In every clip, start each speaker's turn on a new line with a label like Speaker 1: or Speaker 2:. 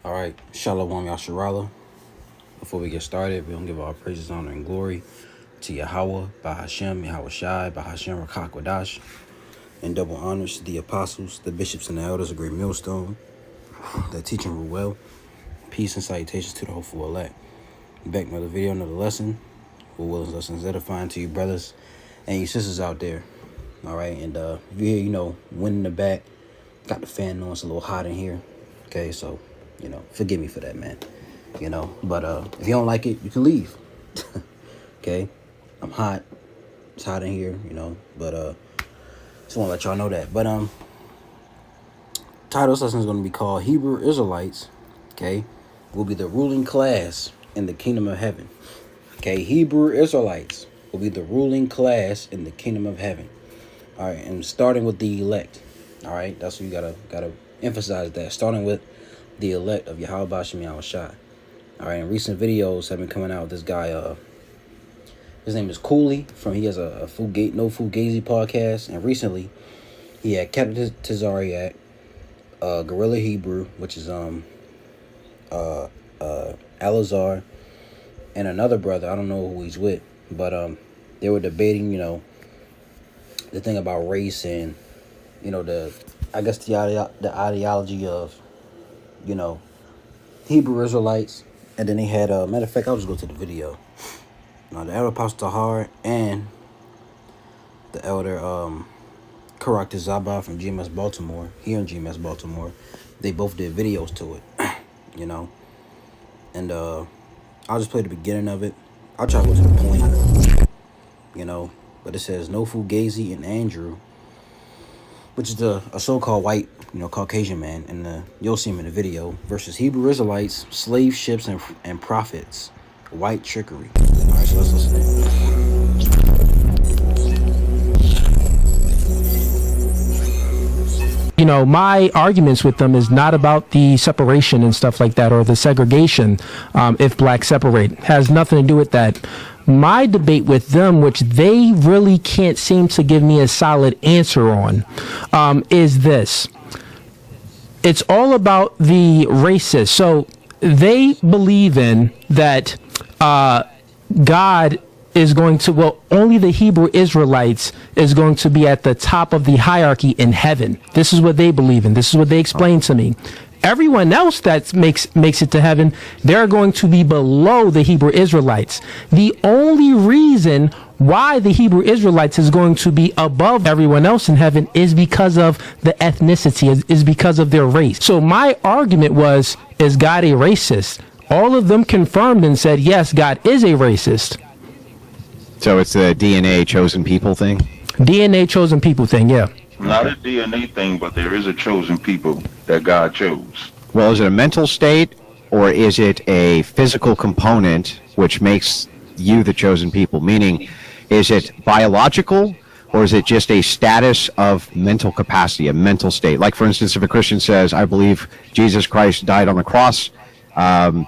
Speaker 1: All right, Shalom Yasharala. Before we get started, we're going to give our praises, honor, and glory to Yahweh, Bahashem, Yahweh Shai, Bahashem, Rakak Wadash, and double honors to the apostles, the bishops, and the elders of Great Millstone, the teaching rule well. Peace and salutations to the hopeful elect. Back another video, another lesson. Who willing lessons edifying to you brothers and you sisters out there. All right, and if you hear, wind in the back, got the fan on, it's a little hot in here. Okay, so, forgive me for that, man. But if you don't like it, you can leave. Okay, I'm hot. It's hot in here, but just want to let y'all know that. But title of this lesson is going to be called Hebrew Israelites. Okay, will be the ruling class in the kingdom of heaven. Okay, Hebrew Israelites will be the ruling class in the kingdom of heaven. All right, and starting with the elect. All right, that's what you gotta emphasize, that starting with the elect of Yahweh Bashem Yahweh Shai. All right, and recent videos have been coming out with this guy. His name is Cooley. He has a No Fugazi podcast, and recently he had Captain Tazariak, Gorilla Hebrew, which is Alazar, and another brother. I don't know who he's with, but they were debating, the thing about race and the ideology of Hebrew Israelites. And then they had matter of fact, I'll just go to the video. The elder Apostle Tahar and the elder Karak Zabah from GMS Baltimore, here in GMS Baltimore, they both did videos to it. And I'll just play the beginning of it. I'll try to go to the point. But it says No Fugazi and Andrew, which is a so-called white, Caucasian man, and you'll see him in the video, versus Hebrew Israelites, slave ships, and prophets, white trickery. All right, so let's listen
Speaker 2: in. My arguments with them is not about the separation and stuff like that, or the segregation, if blacks separate. Has nothing to do with that. My debate with them, which they really can't seem to give me a solid answer on, is this. It's all about the racist. So they believe in that God is going to, only the Hebrew Israelites is going to be at the top of the hierarchy in heaven. This is what they believe in. This is what they explain to me. Everyone else that makes it to heaven, they're going to be below the Hebrew Israelites. The only reason why the Hebrew Israelites is going to be above everyone else in heaven is because of the ethnicity, is because of their race. So my argument was, is God a racist? All of them confirmed and said, yes, God is a racist.
Speaker 3: So it's the DNA chosen people thing?
Speaker 2: DNA chosen people thing, yeah.
Speaker 4: Not a DNA thing, but there is a chosen people that God chose.
Speaker 3: Well, is it a mental state, or is it a physical component which makes you the chosen people? Meaning, is it biological, or is it just a status of mental capacity, a mental state? Like, for instance, if a Christian says, I believe Jesus Christ died on the cross,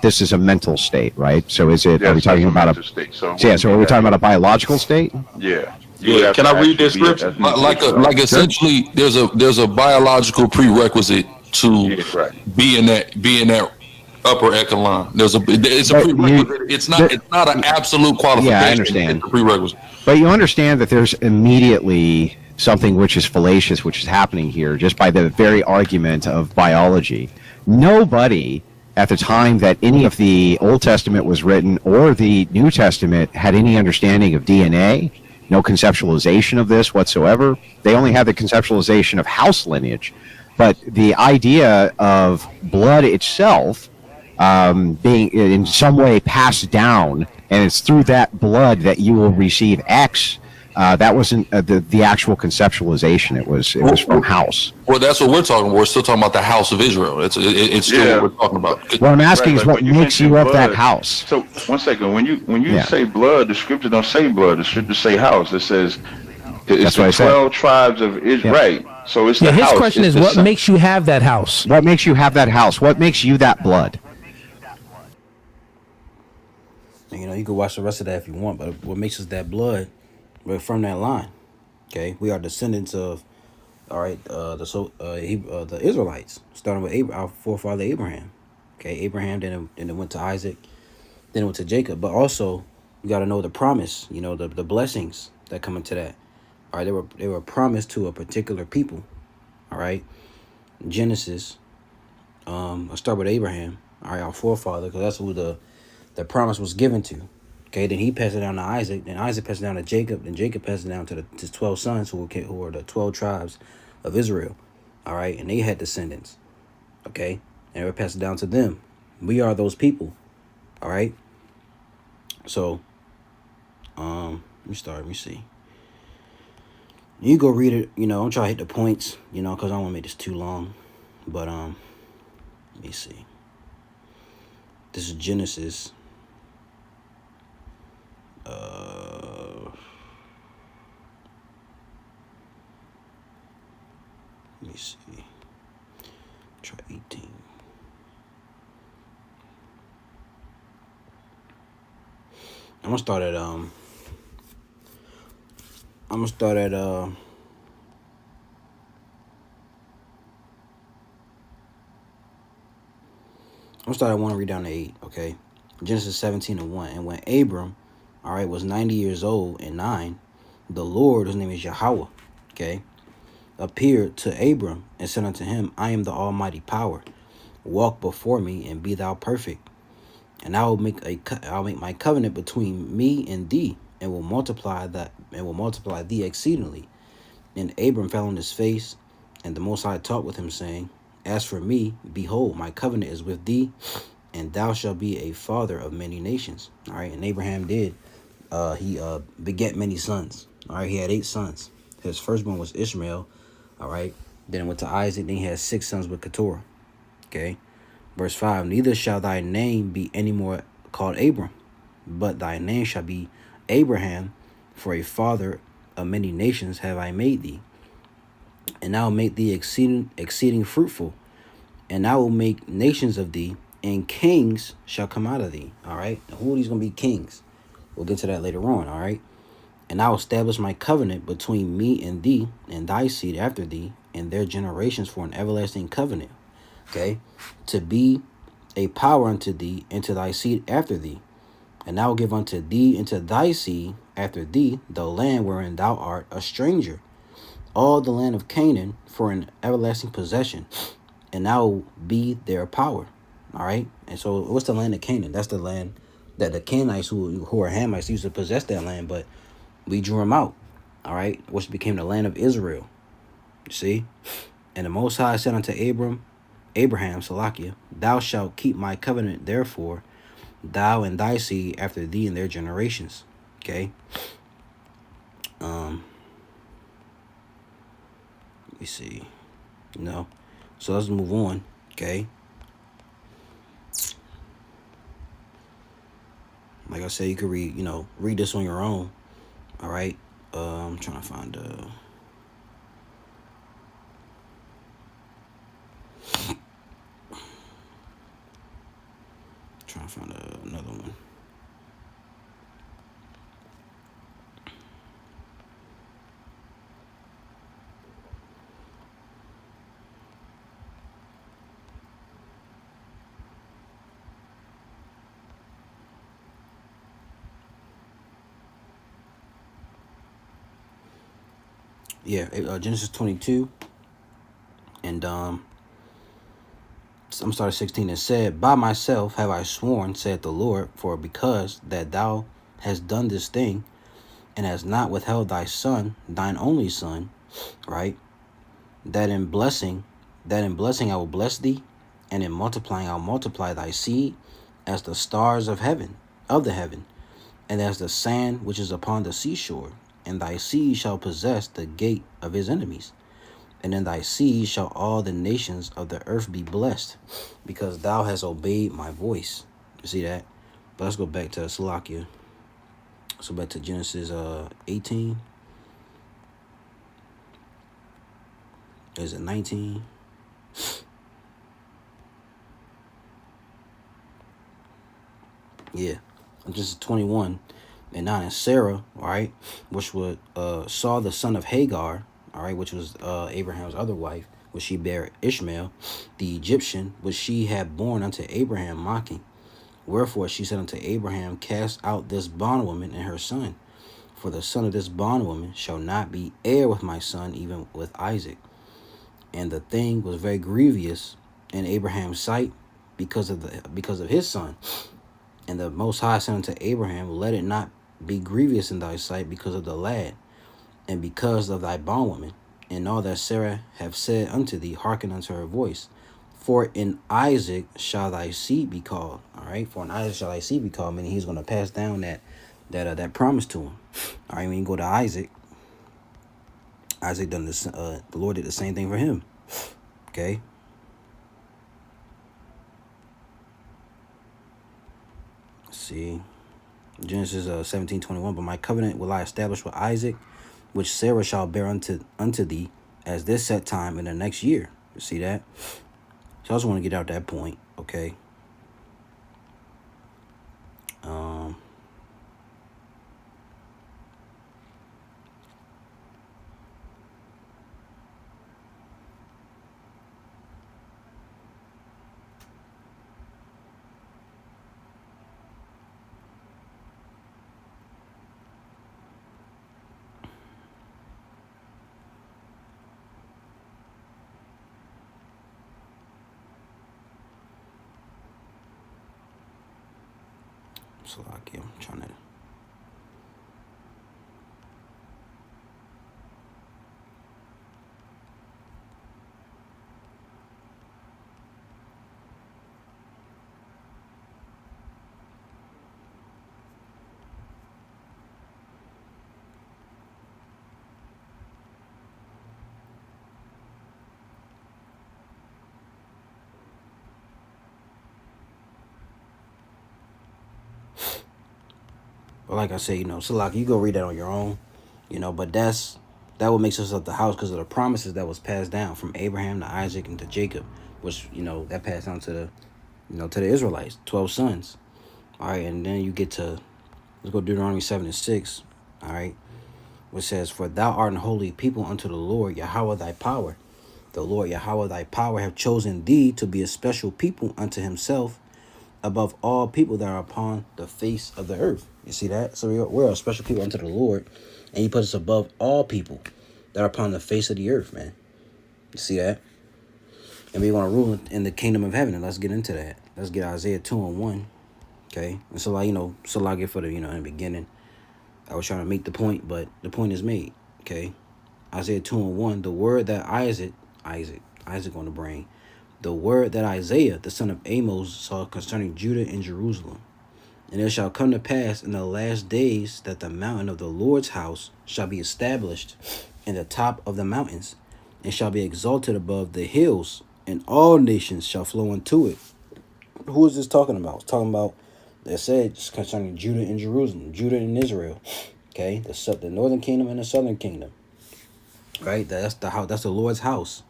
Speaker 3: this is a mental state, right? So is it, are we talking about a state? So are we talking about a biological state?
Speaker 4: Yeah.
Speaker 5: Yeah, can I read this scripture? Like essentially, there's a biological prerequisite to be in that upper echelon. It's a prerequisite. It's not an absolute qualification.
Speaker 3: Yeah, I understand.
Speaker 5: It's a prerequisite.
Speaker 3: But you understand that there's immediately something which is fallacious, which is happening here, just by the very argument of biology. Nobody at the time that any of the Old Testament was written or the New Testament had any understanding of DNA. No conceptualization of this whatsoever. They only had the conceptualization of house lineage. But the idea of blood itself being in some way passed down, and it's through that blood that you will receive X, that wasn't the actual conceptualization. It was from house.
Speaker 5: Well, that's what we're talking about. We're still talking about the house of Israel. It's still what we're talking about.
Speaker 3: What I'm asking is what makes you of that house.
Speaker 4: So, one second. When you say blood, the scripture don't say blood. The scripture say house. It says it's the 12 tribes of Israel. Right. So it's the house.
Speaker 2: His question is, what makes you have that house?
Speaker 3: What makes you have that house? What makes you that blood?
Speaker 1: You can watch the rest of that if you want, but what makes us that blood? We're from that line. Okay, we are descendants of, the Israelites, starting with our forefather Abraham. Okay, Abraham, then it went to Isaac, then it went to Jacob. But also, you got to know the promise. You know, the blessings that come into that. All right, they were promised to a particular people. All right, Genesis. I'll start with Abraham. All right, our forefather, because that's who the promise was given to. Okay, then he passed it down to Isaac. Then Isaac passed it down to Jacob. Then Jacob passed it down to his 12 sons who were the 12 tribes of Israel. All right, and they had descendants. Okay, and it passed it down to them. We are those people. All right. So, let me start. Let me see. You go read it. You know, I'm trying to hit the points. You know, because I don't want to make this too long. But let me see. This is Genesis. Let me see. Try 18. I'm gonna start at I'm gonna start at one and read down to 8. Okay, Genesis 17:1. And when Abram, all right, was 90 years old and 9, the Lord, whose name is Yahweh, okay, appeared to Abram and said unto him, I am the Almighty Power. Walk before me and be thou perfect. And I'll make my covenant between me and thee, and will multiply thee exceedingly. And Abram fell on his face, and the Most High talked with him, saying, As for me, behold, my covenant is with thee, and thou shalt be a father of many nations. All right, and Abraham did. He begat many sons. All right, he had 8 sons. His firstborn was Ishmael. All right, then it went to Isaac. Then he had 6 sons with Keturah. Okay. Verse 5, neither shall thy name be any more called Abram, but thy name shall be Abraham, for a father of many nations have I made thee. And I will make thee exceeding fruitful, and I will make nations of thee, and kings shall come out of thee. All right, now, who are these going to be kings? We'll get to that later on. All right, and I will establish my covenant between me and thee, and thy seed after thee, and their generations for an everlasting covenant. Okay, to be a power unto thee and to thy seed after thee. And I will give unto thee and to thy seed after thee the land wherein thou art a stranger, all the land of Canaan for an everlasting possession, and I will be their power. All right. And so what's the land of Canaan? That's the land that the Canaanites who are Hamites used to possess that land, but we drew them out. All right. Which became the land of Israel. You see? And the Most High said unto Abraham, Salakia, thou shalt keep my covenant, therefore, thou and thy seed after thee and their generations. Okay. Let me see. No. So let's move on. Okay. Like I said, you could read this on your own. All right. I'm trying to find another one. Yeah, Genesis 22, and I'm starting 16. It said, By myself have I sworn, said the Lord, for because that thou hast done this thing, and hast not withheld thy son, thine only son, right? That in blessing I will bless thee, and in multiplying I will multiply thy seed as the stars of heaven, and as the sand which is upon the seashore. And thy seed shall possess the gate of his enemies. And in thy seed shall all the nations of the earth be blessed, because thou hast obeyed my voice. You see that? But let's go back to Salakia. So back to Genesis 18. Is it 19? Yeah. Genesis 21. And 9, and Sarah, all right, which saw the son of Hagar, all right, which was Abraham's other wife, which she bare Ishmael, the Egyptian, which she had born unto Abraham, mocking. Wherefore she said unto Abraham, cast out this bondwoman and her son, for the son of this bondwoman shall not be heir with my son, even with Isaac. And the thing was very grievous in Abraham's sight because of his son. And the Most High said unto Abraham, let it not be grievous in thy sight because of the lad, and because of thy bondwoman, and all that Sarah have said unto thee, hearken unto her voice. For in Isaac shall thy seed be called. All right, for in Isaac shall thy seed be called, meaning he's going to pass down that promise to him. All right, when you go to Isaac, Isaac done this. The Lord did the same thing for him. Okay. Let's see, Genesis 17:21. But my covenant will I establish with Isaac, which Sarah shall bear unto thee, as this set time in the next year. You see that? So I just want to get out that point, okay? So I'm trying to. But like I say, Salak, you go read that on your own, but that what makes us up the house, because of the promises that was passed down from Abraham to Isaac and to Jacob, which, that passed down to to the Israelites, 12 sons. All right, and then you get to, let's go Deuteronomy 7:6, all right, which says, for thou art an holy people unto the Lord, Yahweh thy power. The Lord Yahweh thy power have chosen thee to be a special people unto himself, above all people that are upon the face of the earth. You see that? So we're a special people unto the Lord, and he puts us above all people that are upon the face of the earth, man. You see that? And we want to rule in the kingdom of heaven, and let's get into that. Let's get Isaiah 2:1. Okay? And so, I get for the, in the beginning, I was trying to make the point, but the point is made. Okay? Isaiah 2:1, the word that Isaac going to bring, the word that Isaiah, the son of Amos, saw concerning Judah and Jerusalem. And it shall come to pass in the last days that the mountain of the Lord's house shall be established in the top of the mountains, and shall be exalted above the hills, and all nations shall flow into it. Who is this talking about? It's talking about, they said, concerning Judah and Jerusalem, Judah and Israel. Okay, the northern kingdom and the southern kingdom. Right, that's the Lord's house.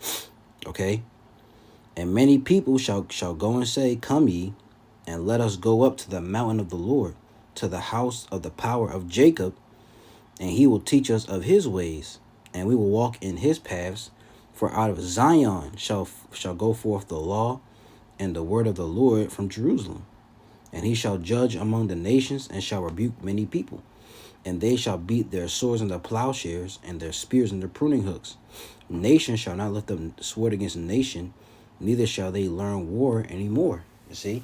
Speaker 1: Okay. And many people shall go and say, come ye, and let us go up to the mountain of the Lord, to the house of the power of Jacob, and he will teach us of his ways, and we will walk in his paths. For out of Zion shall go forth the law and the word of the Lord from Jerusalem. And he shall judge among the nations, and shall rebuke many people. And they shall beat their swords into plowshares, and their spears into pruning hooks. Nation shall not lift up sword against nation, neither shall they learn war anymore. You see?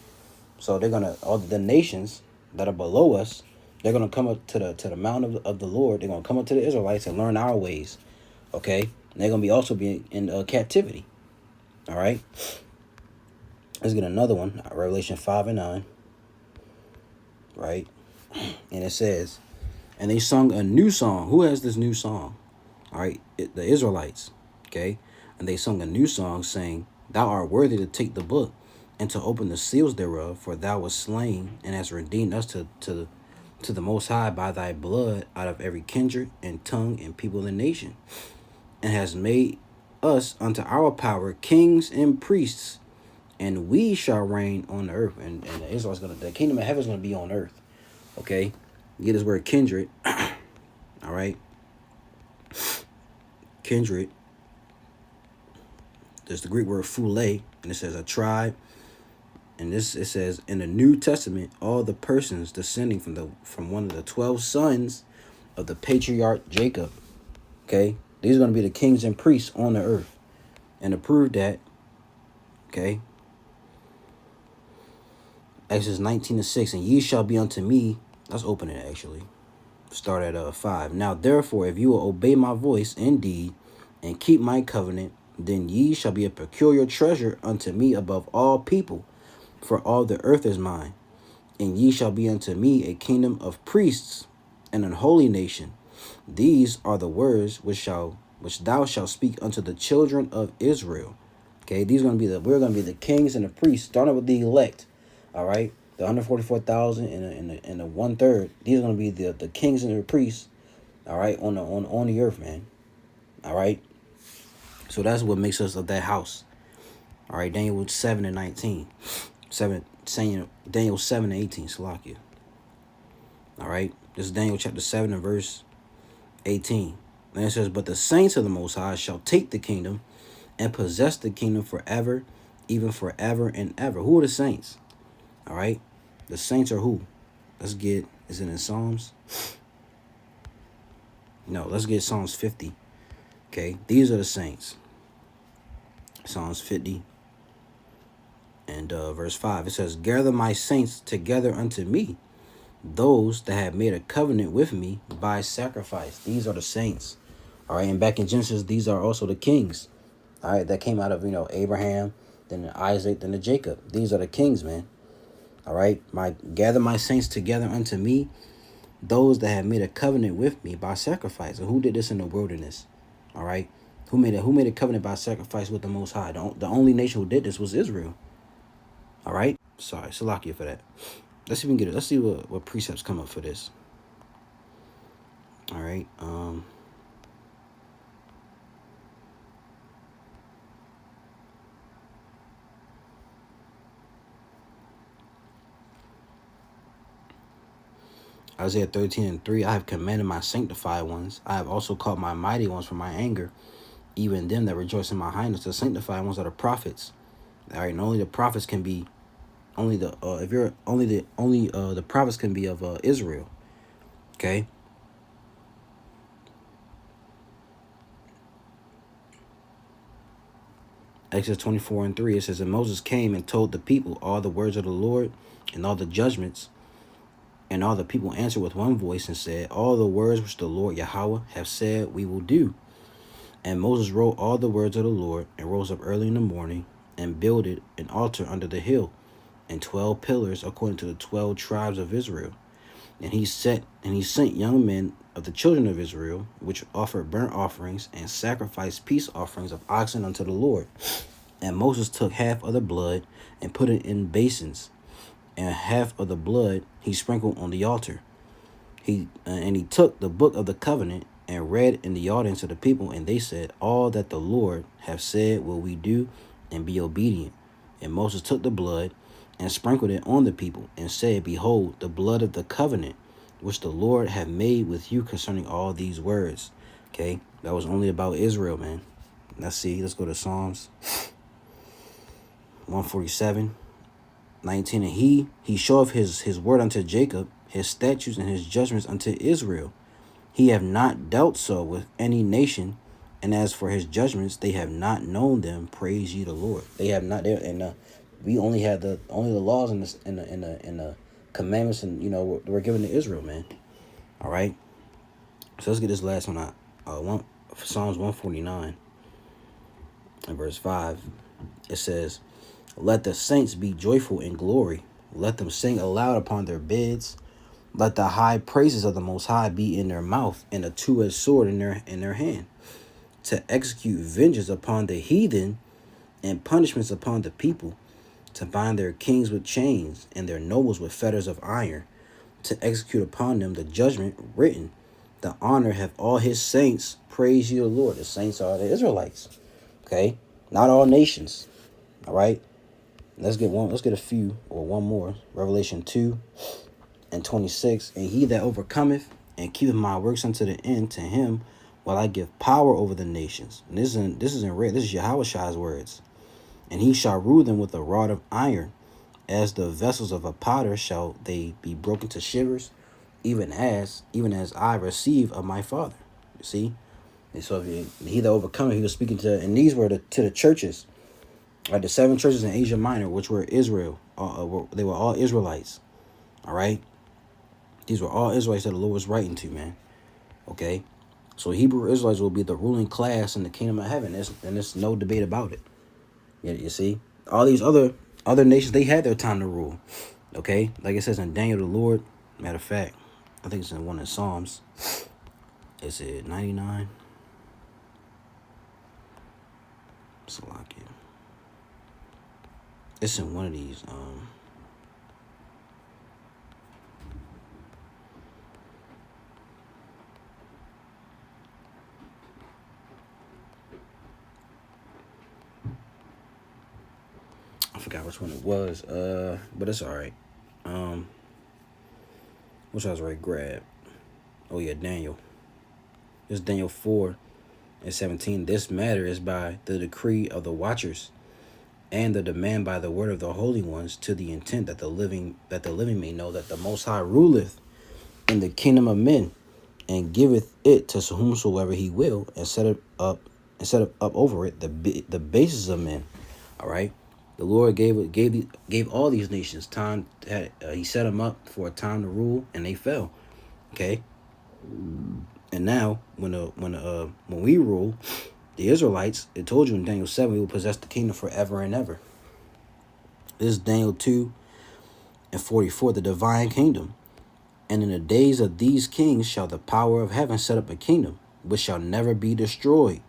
Speaker 1: So they're going to, all the nations that are below us, they're going to come up to the mountain of the Lord. They're going to come up to the Israelites and learn our ways. Okay? And they're going to also be in captivity. All right? Let's get another one. Revelation 5:9. Right? And it says, and they sung a new song. Who has this new song? All right? The Israelites. Okay? And they sung a new song, saying, thou art worthy to take the book and to open the seals thereof, for thou wast slain and hast redeemed us to the Most High by thy blood out of every kindred and tongue and people and nation, and has made us unto our power kings and priests, and we shall reign on the earth. And the Israelites the kingdom of heaven is going to be on earth. Okay? Get this word kindred. All right? Kindred. there's the Greek word phule, and it says a tribe. And this, it says in the New Testament, all the persons descending from one of the 12 sons of the patriarch Jacob. Okay, these are going to be the kings and priests on the earth. And to prove that, okay, Exodus 19:6, and ye shall be unto me. Let's open it actually. Start at 5. Now therefore, if you will obey my voice indeed, and keep my covenant, then ye shall be a peculiar treasure unto me above all people, for all the earth is mine. And ye shall be unto me a kingdom of priests and an holy nation. These are the words which thou shalt speak unto the children of Israel. Okay, we're gonna be the kings and the priests, starting with the elect. All right, the 144,000 and the 1/3. These are gonna be the kings and the priests. All right, on the earth, man. All right, so that's what makes us of that house. All right, Daniel 7:19, Daniel 7:18. Salakia. All right, this is Daniel chapter 7 and verse 18. And it says, but the saints of the Most High shall take the kingdom and possess the kingdom forever, even forever and ever. Who are the saints? All right, the saints are who? Is it in Psalms? No, let's get Psalms 50. Okay, these are the saints. Psalms 50 and verse 5. It says, gather my saints together unto me, those that have made a covenant with me by sacrifice. These are the saints. All right, and back in Genesis, these are also the kings. All right, that came out of, Abraham, then Isaac, then Jacob. These are the kings, man. All right, gather my saints together unto me, those that have made a covenant with me by sacrifice. And who did this in the wilderness? All right, who made a covenant by sacrifice with the Most High? The only nation who did this was Israel. All right, sorry, Salakia for that. Let's see if we can get it. Let's see what precepts come up for this. All right. Isaiah 13:3, I have commanded my sanctified ones. I have also called my mighty ones from my anger, even them that rejoice in my highness. The sanctified ones are the prophets. All right, and only the prophets can be, the prophets can be of Israel. Okay. Exodus 24:3, it says, and Moses came and told the people all the words of the Lord and all the judgments. And all the people answered with one voice and said, all the words which the Lord Yahweh have said we will do. And Moses wrote all the words of the Lord, and rose up early in the morning, and builded an altar under the hill, and 12 pillars according to the 12 tribes of Israel. And he sent young men of the children of Israel, which offered burnt offerings and sacrificed peace offerings of oxen unto the Lord. And Moses took half of the blood and put it in basins, and half of the blood he sprinkled on the altar. He took the book of the covenant and read in the audience of the people, and they said, all that the Lord have said will we do, and be obedient. And Moses took the blood and sprinkled it on the people, and said, behold, the blood of the covenant which the Lord have made with you concerning all these words. Okay, that was only about Israel, man. Let's go to Psalms 147:19. And he showeth his word unto Jacob, his statutes and his judgments unto Israel. He have not dealt so with any nation, and as for his judgments, they have not known them. Praise ye the Lord. They have not there, and we only had the laws and the commandments, and were given to Israel, man. All right. So let's get this last one out. Psalms 149 and verse 5. It says, let the saints be joyful in glory. Let them sing aloud upon their beds. Let the high praises of the Most High be in their mouth, and a two-edged sword in their hand, to execute vengeance upon the heathen and punishments upon the people, to bind their kings with chains and their nobles with fetters of iron, to execute upon them the judgment written. The honor have all his saints. Praise you, the Lord. The saints are the Israelites. Okay, not all nations. All right. Let's get a few, or one more. Revelation 2:26. And he that overcometh and keepeth my works unto the end, to him while I give power over the nations. And this isn't red. This is Yahushai's words. And he shall rule them with a rod of iron, as the vessels of a potter shall they be broken to shivers, even as I receive of my Father. You see? And so he that overcometh, he was speaking to, and these were to the churches, right? The 7 churches in Asia Minor, which were Israel. They were all Israelites. All right? These were all Israelites that the Lord was writing to, man. Okay? So Hebrew Israelites will be the ruling class in the kingdom of heaven. There's no debate about it. You see? All these other nations, they had their time to rule. Okay? Like it says in Daniel the Lord. Matter of fact, I think it's in one of the Psalms. Is it 99? Salakia. It's in one of these. I forgot which one it was. But it's all right. Which I was already grabbed. Oh yeah, Daniel. It's Daniel 4:17. This matter is by the decree of the watchers, and the demand by the word of the holy ones, to the intent that the living may know that the Most High ruleth in the kingdom of men, and giveth it to whomsoever he will, and set up over it the basis of men. All right. The Lord gave all these nations time. He set them up for a time to rule, and they fell. Okay. And now, when we rule, the Israelites, it told you in Daniel 7, we will possess the kingdom forever and ever. This is Daniel 2:44, the divine kingdom. And in the days of these kings shall the power of heaven set up a kingdom, which shall never be destroyed.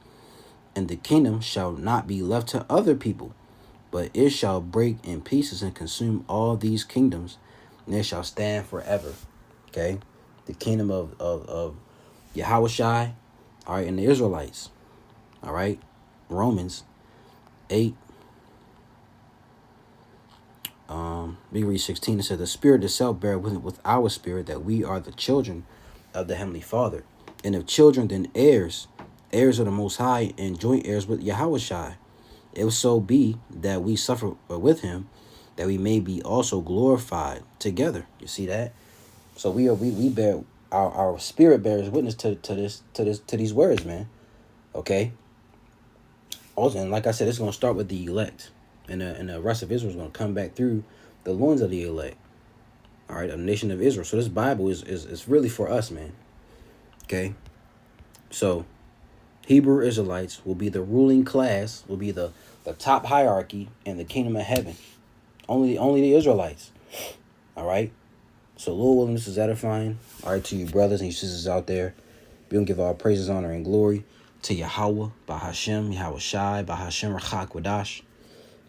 Speaker 1: And the kingdom shall not be left to other people, but it shall break in pieces and consume all these kingdoms, and it shall stand forever. Okay? The kingdom of Yahushai, all right, and the Israelites. All right? Romans 8. We read 16. It says, the Spirit itself bear with our spirit that we are the children of the Heavenly Father. And if children, then heirs of the Most High, and joint heirs with Yahushai. If so be that we suffer with him, that we may be also glorified together. You see that? So we bear our spirit bears witness to these words, man. Okay. Also, and like I said, it's gonna start with the elect, and the rest of Israel is gonna come back through the loins of the elect. All right, a nation of Israel. So this Bible is really for us, man. Okay. So Hebrew Israelites will be the ruling class, will be the top hierarchy in the kingdom of heaven. Only the Israelites. All right. So Lord willing, this is edifying. All right, to you brothers and you sisters out there, we gonna give all praises, honor, and glory to Yahweh, Bahashem, Yahushai, Bahashem, Rachakwadash,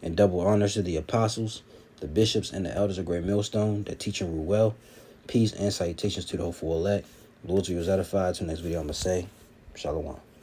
Speaker 1: and double honors to the apostles, the bishops, and the elders of Great Millstone that teach and rule well. Peace and salutations to the hopeful elect. Lord, you was edified. To the next video, I'm gonna say, Shalom.